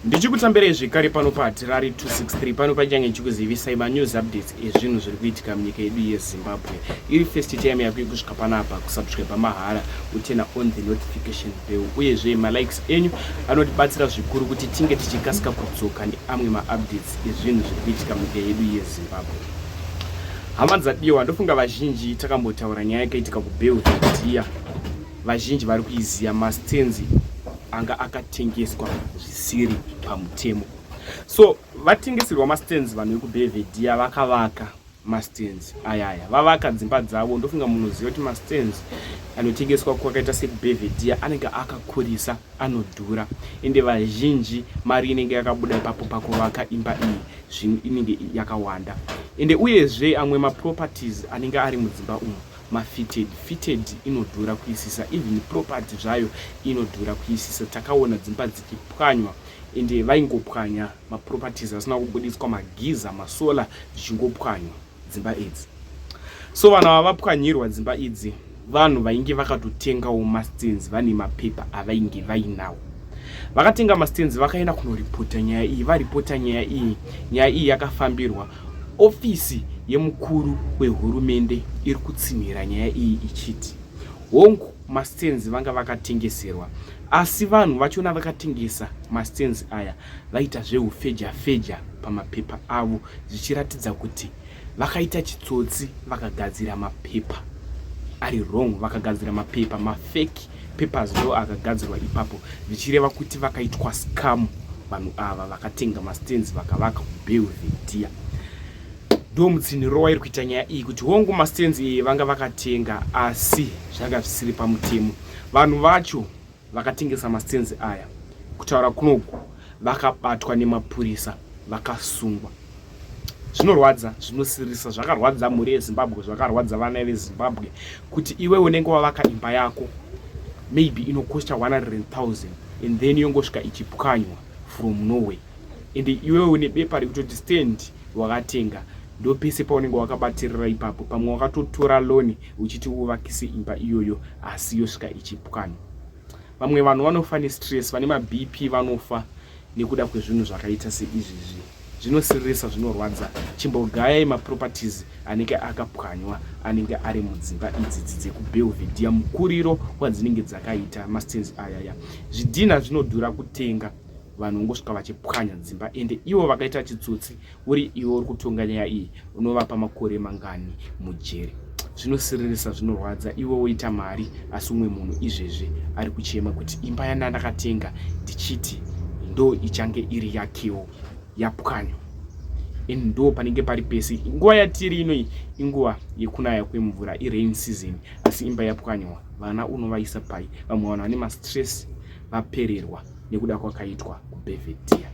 Ndichikutambirei zvekare pano paHarare 263 pano pachange chikuzivisai news updates ezvinhu zviri kuitika munyika yedu yeZimbabwe. Iri first time yako kusvika panapa kusubscribe mahara utena on the notification bell uyezve malikes enyu anotibatsira zvikuru kuti tinge tichikasika kudzoka neamwe maupdates ezvinhu zviri kuitika munyika yedu yeZimbabwe. Hama dzadiwa, ndofunga vazhinji takambotaura nyaya yakaitika kuBelvedere. Vazhinji vari kuiziva mastenzi anga akatengeswa zvisiri pamutemo. So vatengeserwa mastenzi vanhu vekuBelvedere vakavaka mastenzi ayaya, vavaka dzimba dzavo. Ndofunga munoziva kuti mastenzi anotengeswa kwakaita sekuBelvedere anenge akakurisa, anodhura, ende vazhinji mari inenge yakabuda ipapo pakuvaka imba iyi inenge yakawanda. Ende uyezve amwe maproperties anenge ari mudzimba umu fitted inodhura kuisisa, even property zvayo inodhura kuisisa. Takaona dzimba dzichipwanywa ende vaingopwanya maproperties asina kubudiswa magiza masola zvichingopwanywa dzimba idzi. So vanhu vavapwanyirwa dzimba idzi vanhu vainge vakatotengawo mastenzi vane mapepa avainge vainawo. Vakatenga mastenzi vakaenda kunoripota nyaya iyi. Varipota nyaya iyi yakafambirwa ofisi yemukuru wehurumende iri kutsimira nyaya iyi ichiti hongu mastenzi vanga vakatengeserwa, asi vanhu vachiona vakatengesa mastenzi aya vaita zveufeja pamapepa avo, zvichiratidza kuti vakaita chitsotsi, vakagadzira mapepa ari wrong, vakagadzira mapepa mafake papers ndo akagadzirwa ipapo, zvichireva kuti vakaitwa scam vanhu ava vakatenga mastenzi vakavaka kuBelvedere. Ndo mutsiniro wairi kuita nyaya iyi kuti hongu mastenzi iyi vanga vakatenga asi zvanga zvisiri pamutemo. Vanhu vacho vakatengesa mastenzi aya, kutaura kunoku, vakabatwa nemapurisa vakasungwa. Zvinorwadza, zvinosirisa, zvakarwadza mhuri yeZimbabwe, zvakarwadza vana veZimbabwe kuti iwe unenge wavaka imba yako maybe inokosta 100,000 and then yongosvika ichipwanywa from nowhere, and iwe une bepa rekutoti stand wakatenga. Ndo pese paunenge wakabatirira ipapo, pamwe wakatotora loan uchiti uvakise imba iyoyo asi yosvika ichipwanywa. Vamwe vanhu vanofa nestress, vane maBP vanofa nekuda kwezvinhu zvakaita seizvizvi. Zvinosirisa, zvinorwadza. Chimbogayai maproperties anenge akapwanywa anenge ari mudzimba idzi dzekuBelvedere, mukuriro wadzinenge dzakaita mastenzi ayaya. Zvidhina zvinodhura kutenga, vanhu ngosvika vachipwanya dzimba, ende ivo vakaita chitsotsi. Uri iwo uri kutonga nyaya iyi, unovapa makore mangani mujeri. Zvinosirisa, zvinorwadza. Iwe woita mari asi umwe munhu izvezvi ari kuchema kuti imba yandakatenga ndichiti ndo ichange iri yakewo yapwanywa. Ndo panenge pari pese. Nguva yatiri inoi inguva yekunaya kwemvura, irain season, asi imba yapwanywa, vana unovaisa pai. Vamwe vanhu vane mastress vapererwa nekuda kwakaitwa kuBelvedere.